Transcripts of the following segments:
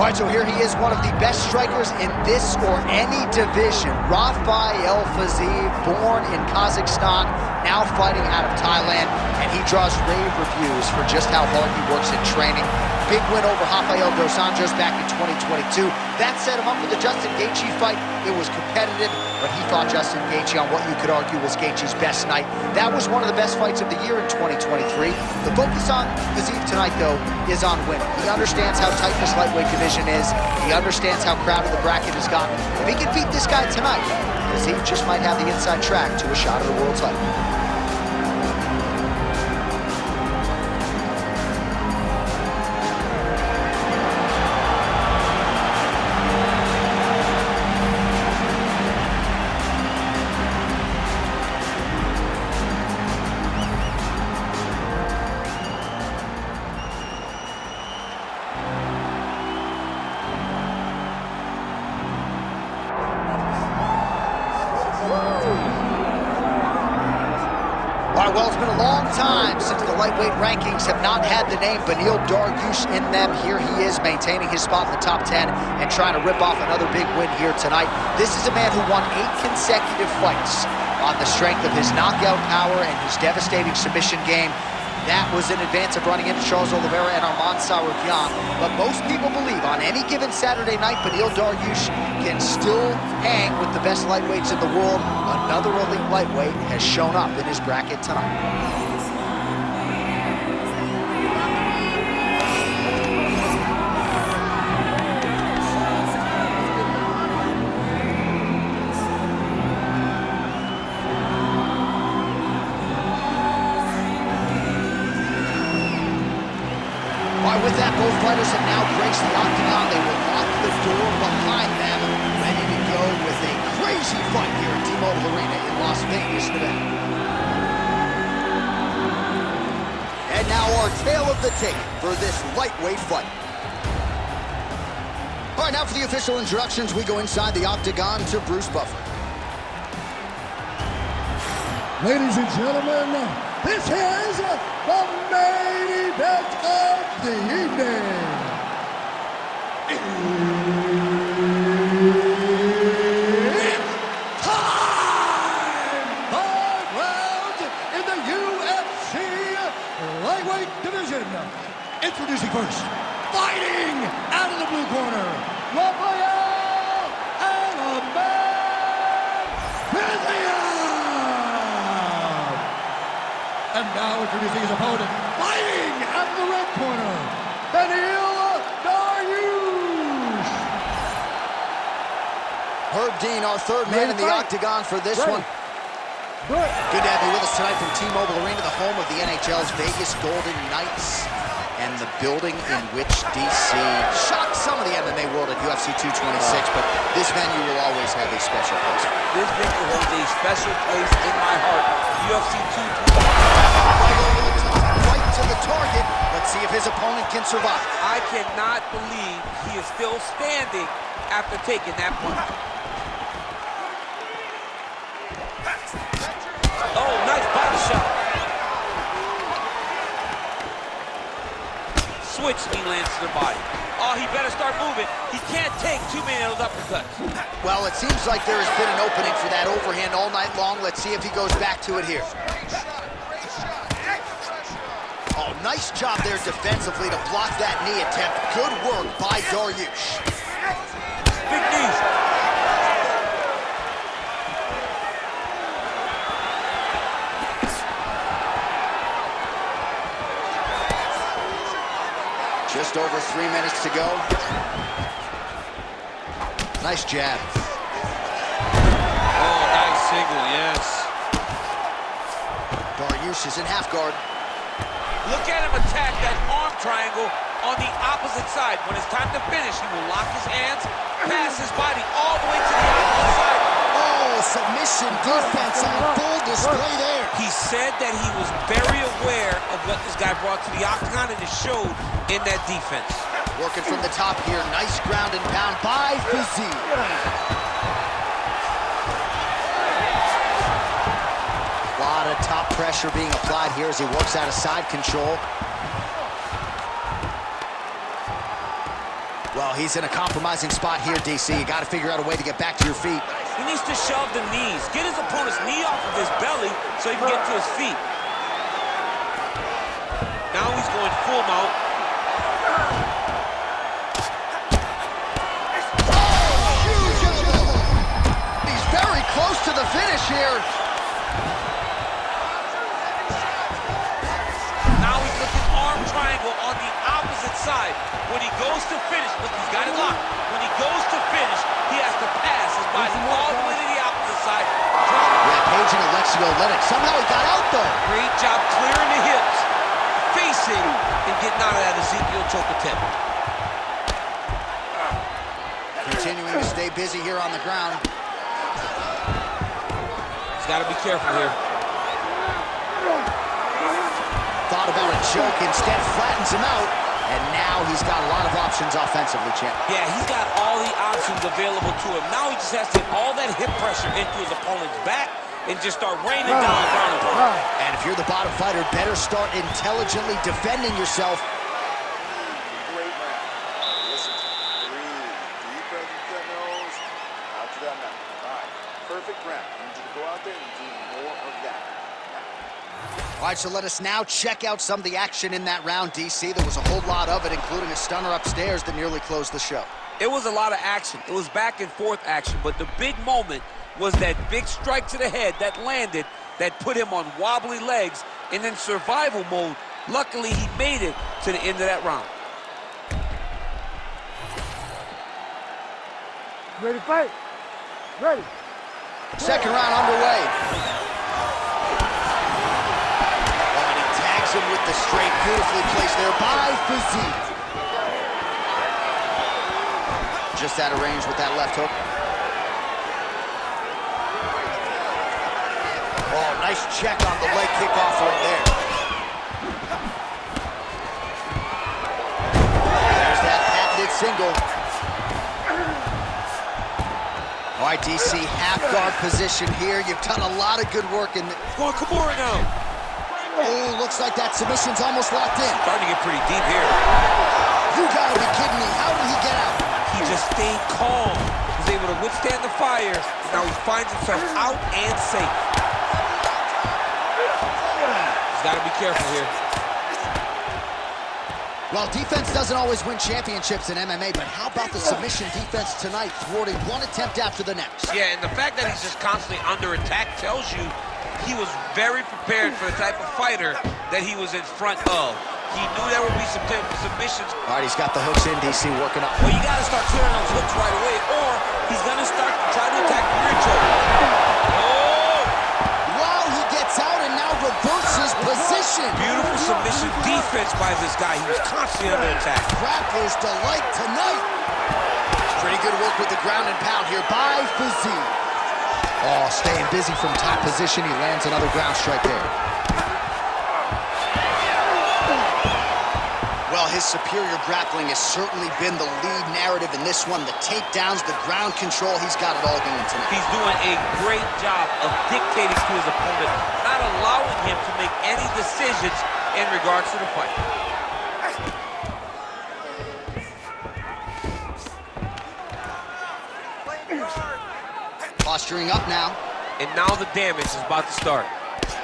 All right, so here he is, one of the best strikers in this or any division. Rafael Fiziev, born in Kazakhstan, now fighting out of Thailand, and he draws rave reviews for just how hard he works in training. Big win over Rafael dos Anjos back in 2022. That set him up for the Justin Gaethje fight. It was competitive, but he fought Justin Gaethje on what you could argue was Gaethje's best night. That was one of the best fights of the year in 2023. The focus on Fiziev tonight, though, is on winning. He understands how tight this lightweight division is. He understands how crowded the bracket has gotten. If he can beat this guy tonight, Fiziev just might have the inside track to a shot at a world title. Well, it's been a long time since the lightweight rankings have not had the name Beneil Dariush in them. Here he is, maintaining his spot in the top 10 and trying to rip off another big win here tonight. This is a man who won 8 consecutive fights on the strength of his knockout power and his devastating submission game. That was in advance of running into Charles Oliveira and Arman Tsarukyan. But most people believe on any given Saturday night, Beneil Dariush can still hang with the best lightweights in the world. Another elite lightweight has shown up in his bracket tonight. With that, both fighters have now graced the octagon. They will lock the door behind them, ready to go with a crazy fight here at T-Mobile Arena in Las Vegas, Nevada. And now our tale of the tape for this lightweight fight. All right, now for the official introductions, we go inside the octagon to Bruce Buffer. Ladies and gentlemen, this is the main event of the evening. It's time! 5 rounds in the UFC lightweight division. Introducing first, fighting out of the blue corner, Rafael Fiziev. And now introducing his opponent, fighting out of the red corner, Beneil Dariush. Herb Dean, our third man in the octagon for this one. Good to have you with us tonight from T-Mobile Arena, the home of the NHL's Vegas Golden Knights, and the building in which DC shocked some of the MMA world at UFC 226, but this venue will always have a special place. This venue holds a special place in my heart. UFC 226. Right to the target. Let's see if his opponent can survive. I cannot believe he is still standing after taking that punch. Oh, nice body shot. Switch knee lands to the body. Oh, he better start moving. He can't take too many of those uppercuts. Well, it seems like there has been an opening for that overhand all night long. Let's see if he goes back to it here. Oh, nice job there defensively to block that knee attempt. Good work by Dariush. Big knees. Just over 3 minutes to go. Nice jab. Oh, nice single, yes. Dariush is in half guard. Look at him attack that arm triangle on the opposite side. When it's time to finish, he will lock his hands, pass his body all the way to the opposite side. Oh, submission defense on full display there. He said that he was very aware of what this guy brought to the octagon, and it showed in that defense. Working from the top here. Nice ground and pound by Fiziev. A lot of top pressure being applied here as he works out of side control. Well, he's in a compromising spot here, DC. You got to figure out a way to get back to your feet. He needs to shove the knees. Get his opponent's knee off of his belly so he can get to his feet. Now he's going full mount. He's very close to the finish here. Now he's looking arm triangle on the opposite side. When he goes to finish, look, he's got it locked. When he goes to finice, he has to pass his body all the way to the opposite side. Rampaging Alexio let it. Somehow he got out, though. Great job clearing the hips, facing, and getting out of that Ezekiel choke attempt. Continuing to stay busy here on the ground. He's got to be careful here. Thought about a choke, instead flattens him out. And now he's got a lot of options offensively, champ. Yeah, he's got all the options available to him. Now he just has to get all that hip pressure into his opponent's back and just start raining down ground and pound. And if you're the bottom fighter, better start intelligently defending yourself. Great round. Listen to me. Breathe. Deep breath into that nose. Out to that mouth. All right. Perfect round. I need you to go out there and do more of that. All right, so let us now check out some of the action in that round, DC. There was a whole lot of it, including a stunner upstairs that nearly closed the show. It was a lot of action. It was back and forth action, but the big moment was that big strike to the head that landed, that put him on wobbly legs, and in survival mode, luckily he made it to the end of that round. Ready to fight? Ready. Second round underway. With the straight, beautifully placed there by Fiziev. Just out of range with that left hook. Oh, nice check on the leg kickoff right there. There's that patented single. All right, DC, half guard position here. You've done a lot of good work in the... Going Kimura now. Oh, looks like that submission's almost locked in. Starting to get pretty deep here. You gotta be kidding me. How did he get out? He just stayed calm. He was able to withstand the fire. Now he finds himself out and safe. He's got to be careful here. Well, defense doesn't always win championships in MMA, but how about the submission defense tonight, thwarting one attempt after the next? Yeah, and the fact that he's just constantly under attack tells you he was very prepared for the type of fighter that he was in front of. He knew there would be some submissions. All right, he's got the hooks in, DC, working up. Well, you got to start clearing those hooks right away, or he's going to start to try to attack the rear choke. Oh! Wow, he gets out and now reverses position. Beautiful submission defense by this guy. He was constantly under attack. Grappler's delight tonight. Pretty good work with the ground and pound here by Fiziev. Oh, staying busy from top position. He lands another ground strike there. Well, his superior grappling has certainly been the lead narrative in this one. The takedowns, the ground control, he's got it all going tonight. He's doing a great job of dictating to his opponent, not allowing him to make any decisions in regards to the fight. Posturing up now. And now the damage is about to start.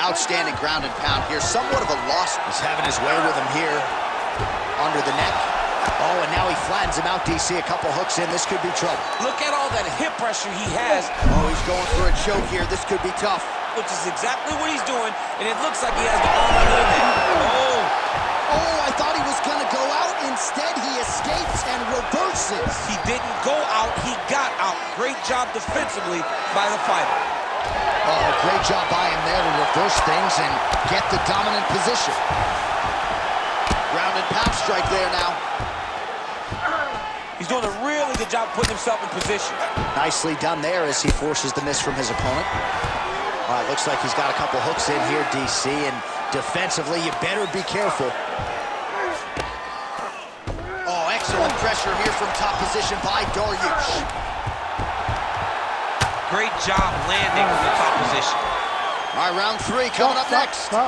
Outstanding ground and pound here. Somewhat of a loss. He's having his way with him here. Under the neck. Oh, and now he flattens him out, DC. A couple hooks in. This could be trouble. Look at all that hip pressure he has. Oh, he's going for a choke here. This could be tough. Which is exactly what he's doing, and it looks like he has the arm under the neck. Oh, I thought he was going to go out. Instead, he escapes and reverses. He didn't go out. He got out. Great job defensively by the fighter. Oh, great job by him there to reverse things and get the dominant position. Ground and pound strike there now. He's doing a really good job putting himself in position. Nicely done there as he forces the miss from his opponent. All right, looks like he's got a couple hooks in here, DC, and defensively, you better be careful. Oh, excellent pressure here from top position by Dariush. Great job landing from the top position. All right, round three coming up next. All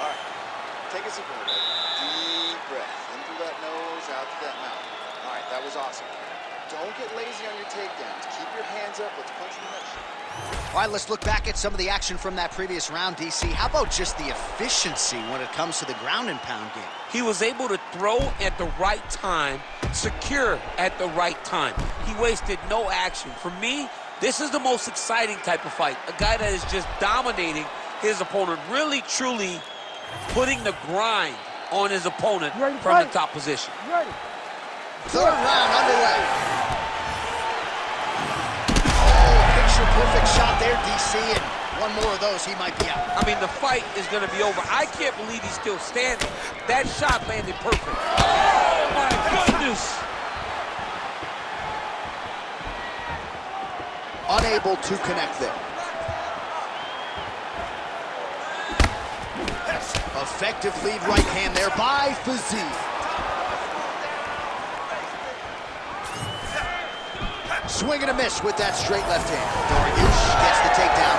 right, take a seat for a minute. Deep breath. In that mount. All right, that was awesome. Don't get lazy on your takedowns. Keep your hands up. Let's punch in the next shot. All right, let's look back at some of the action from that previous round, DC. How about just the efficiency when it comes to the ground and pound game? He was able to throw at the right time, secure at the right time. He wasted no action. For me, this is the most exciting type of fight. A guy that is just dominating his opponent, really, truly putting the grind on his opponent from the top position. Ready. Third round underway. Oh, picture-perfect shot there, DC, and one more of those, he might be out. I mean, the fight is going to be over. I can't believe he's still standing. That shot landed perfect. Oh, my goodness. Unable to connect there. Effective lead right hand there by Fiziev. Swing and a miss with that straight left hand. Dariush gets the takedown.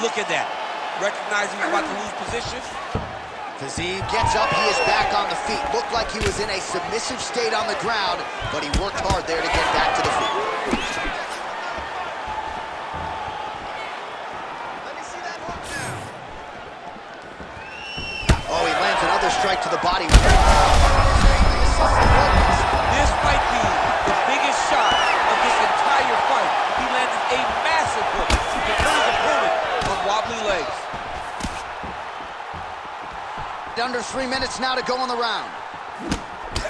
Look at that. Recognizing he's about to lose position. Fiziev gets up, he is back on the feet. Looked like he was in a submissive state on the ground, but he worked hard there to get back to the feet. Let me see that hook now. Oh, he lands another strike to the body. This might be the biggest shot of this entire fight. He landed a massive hook to put his opponent on wobbly legs. Under 3 minutes now to go in the round.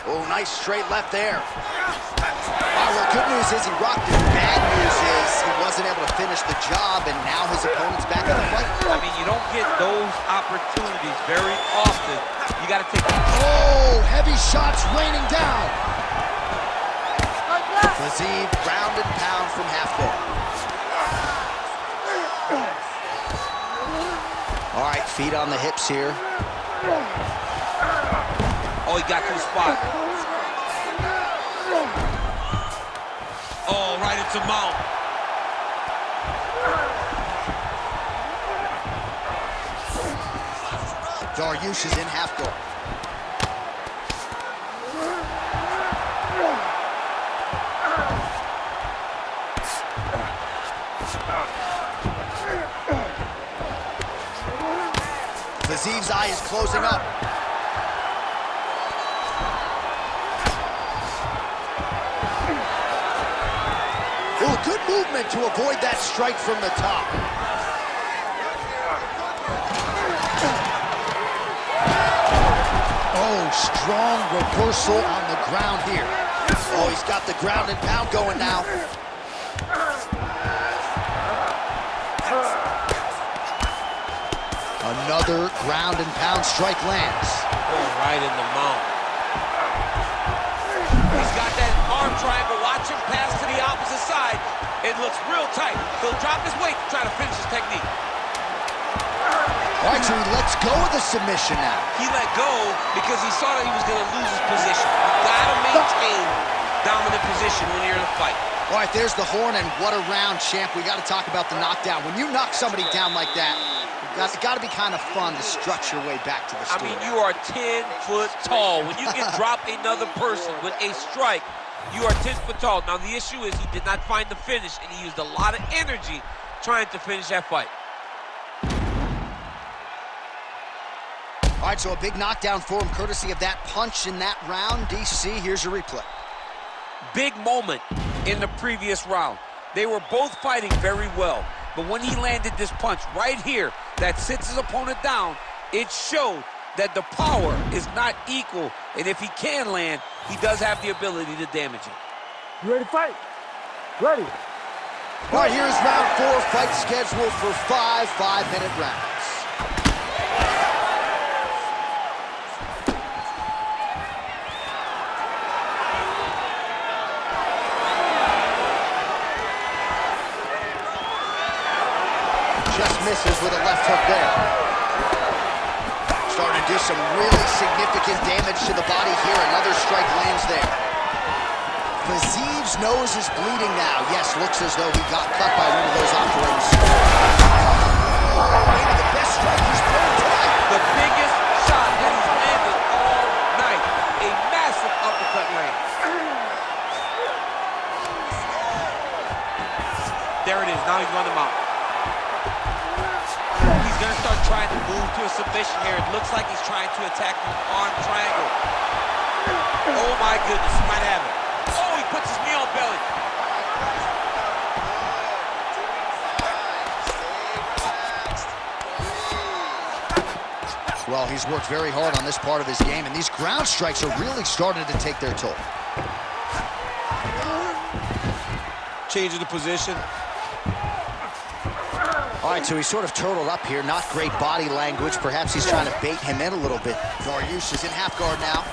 Oh, nice straight left there. Well, good news is he rocked it. Bad news is he wasn't able to finish the job, and now his opponent's back in the fight. I mean, you don't get those opportunities very often. You got to take them. Oh, heavy shots raining down. Fiziev, ground and pound from half court. All right, feet on the hips here. Oh, he got to the spot. Oh, right into mount. Dariush is in half court. Fiziev's eye is closing up. Ooh, good movement to avoid that strike from the top. Oh, strong reversal on the ground here. Oh, he's got the ground and pound going now. Another ground and pound strike lands. Oh, right in the mount. He's got that arm triangle. Watch him pass to the opposite side. It looks real tight. He'll drop his weight to try to finish his technique. All right, so he lets go of the submission now. He let go because he saw that he was going to lose his position. You got to maintain dominant position when you're in a fight. All right, there's the horn, and what a round, champ. We got to talk about the knockdown. When you knock somebody down like that, it's got to be kind of fun to strut your way back to the store. I mean, you are 10 foot tall. When you can drop another person with a strike, you are 10 foot tall. Now, the issue is he did not find the finish, and he used a lot of energy trying to finish that fight. All right, so a big knockdown for him, courtesy of that punch in that round. DC, here's your replay. Big moment in the previous round. They were both fighting very well, but when he landed this punch right here that sits his opponent down, it showed that the power is not equal, and if he can land, he does have the ability to damage it. You ready to fight? Ready. All right, here's round 4, fight scheduled for 5 5-minute rounds. Just misses with a left hook there. Starting to do some really significant damage to the body here. Another strike lands there. Fiziev's nose is bleeding now. Yes, looks as though he got cut by one of those operators. Maybe the best strike he's thrown tonight. The biggest shot that he's landed all night. uppercut land. There it is. Now he's running him out. He's going to start trying to move to a submission here. It looks like he's trying to attack the arm triangle. Oh, my goodness. He might have it. Oh, he puts his knee on belly. Well, he's worked very hard on this part of his game, and these ground strikes are really starting to take their toll. Changing the position. All right, so he's sort of turtled up here. Not great body language. Perhaps he's trying to bait him in a little bit. Dariush is in half guard now.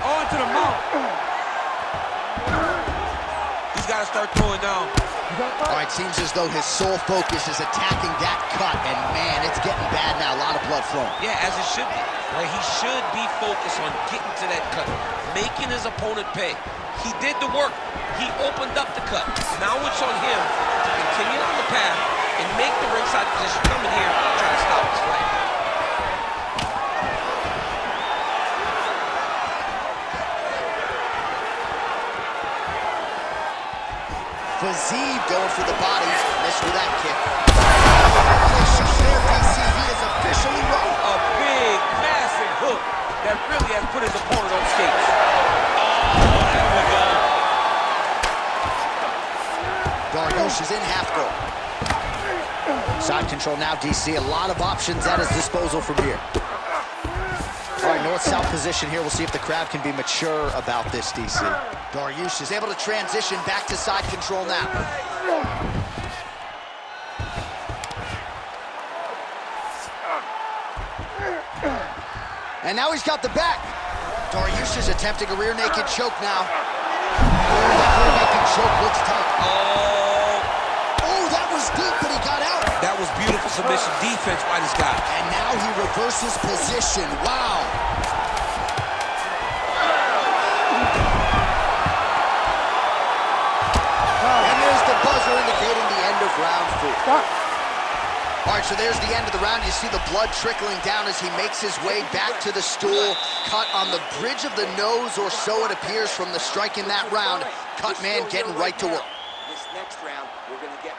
Oh, into the mouth. He's got to start throwing down. All right, seems as though his sole focus is attacking that cut, and man, it's getting bad now. A lot of blood flowing. Yeah, as it should be. Right? He should be focused on getting to that cut, making his opponent pay. He did the work. He opened up the cut. Now it's on him to continue on the path and make the ringside position. Come in here and try to stop this fight. Fiziev going for the body. Missed with that kick. He is officially wrong. A big, massive hook that really has put his opponent on skates. Oh, there we go. Dariush is in half guard. Side control now, DC. A lot of options at his disposal from here. All right, north-south position here. We'll see if the crowd can be mature about this, DC. Dariush is able to transition back to side control now. And now he's got the back. Dariush is attempting a rear naked choke now. That rear naked choke looks tight. Oh, that was deep, but he got out. That was beautiful submission defense by this guy. And now he reverses position. Wow. And there's the buzzer indicating the end of round 4. All right, so there's the end of the round. You see the blood trickling down as he makes his way back to the stool. Cut on the bridge of the nose, or so it appears from the strike in that round. Cut man getting right to work. This next round, we're going to get...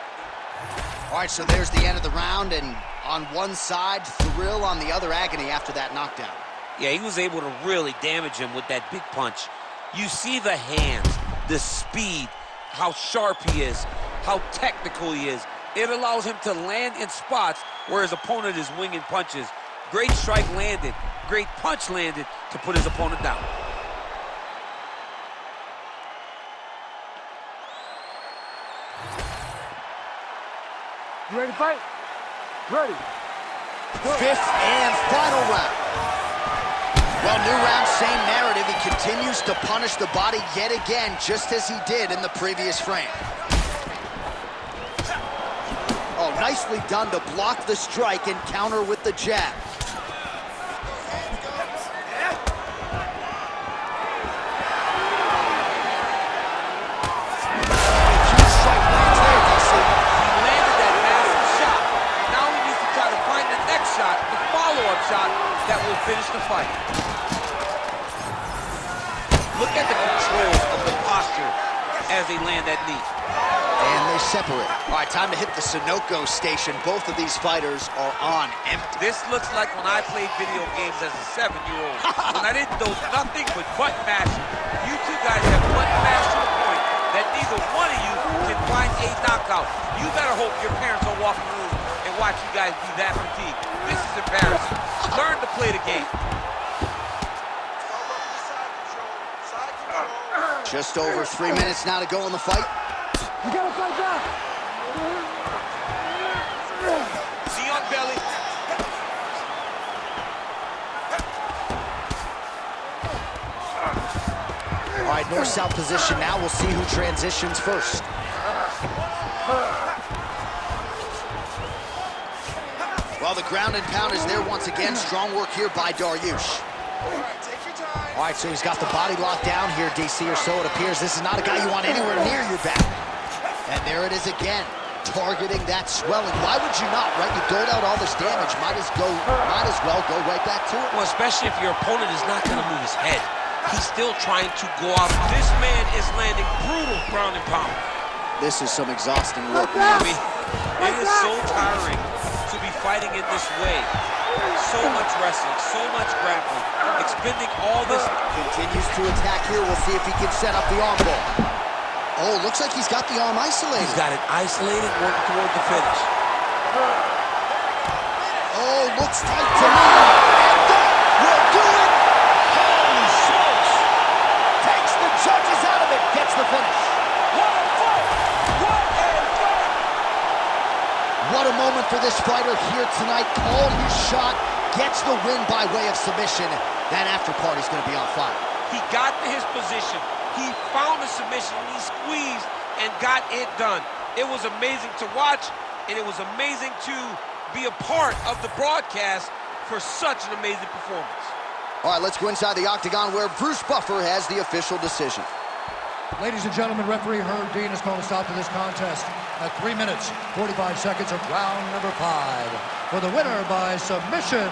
All right, so there's the end of the round, and on one side, thrill, on the other, agony after that knockdown. Yeah, he was able to really damage him with that big punch. You see the hands, the speed, how sharp he is, how technical he is. It allows him to land in spots where his opponent is winging punches. Great strike landed, great punch landed to put his opponent down. You ready to fight? Ready. Fifth and final round. Well, new round, same narrative. He continues to punish the body yet again, just as he did in the previous frame. Oh, nicely done to block the strike and counter with the jab. That will finish the fight. Look at the control of the posture as they land that knee. And they separate. All right, time to hit the Sunoco station. Both of these fighters are on empty. This looks like when I played video games as a 7-year-old. When I didn't know nothing but button mashing. You two guys have button mashed to the point that neither one of you can find a knockout. You better hope your parents don't walk in the room and watch you guys be that fatigued. This is embarrassing. Learn to play the game. Just over 3 minutes now to go in the fight. You gotta fight back. See on belly. All right, north-south position now. We'll see who transitions first. Well, the ground and pound is there once again. Strong work here by Dariush. All right, so he's got the body locked down here, DC, or so it appears. This is not a guy you want anywhere near your back. And there it is again. Targeting that swelling. Why would you not, right? You doled out all this damage. Might as well go right back to it. Well, especially if your opponent is not going to move his head. He's still trying to go out. This man is landing brutal ground and pound. This is some exhausting work, I man. mean, it is so tiring to be fighting in this way. So much wrestling, so much grappling, expending all this. Continues to attack here. We'll see if he can set up the arm bar. Oh, looks like he's got the arm isolated. He's got it isolated, working toward the finish. Oh, looks tight to me. And that will do it. Holy smokes. Takes the judges out of it. Gets the finish. What a fight! What a fight! What a moment for this fighter here tonight. Called his shot. Gets the win by way of submission. That after party's going to be on fire. He got to his position. He found the submission, and he squeezed and got it done. It was amazing to watch, and it was amazing to be a part of the broadcast for such an amazing performance. All right, let's go inside the octagon where Bruce Buffer has the official decision. Ladies and gentlemen, referee Herb Dean has called a stop to this contest at 3 minutes, 45 seconds of round number 5. For the winner by submission,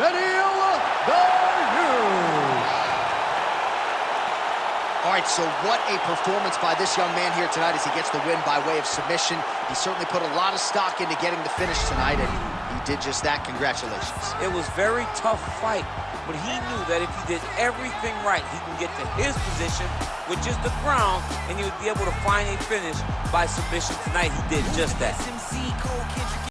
Beneil Dariush. All right, so what a performance by this young man here tonight as he gets the win by way of submission. He certainly put a lot of stock into getting the finish tonight, and he did just that. Congratulations. It was a very tough fight, but he knew that if he did everything right, he can get to his position, which is the ground, and he would be able to find a finish by submission tonight. He did just that.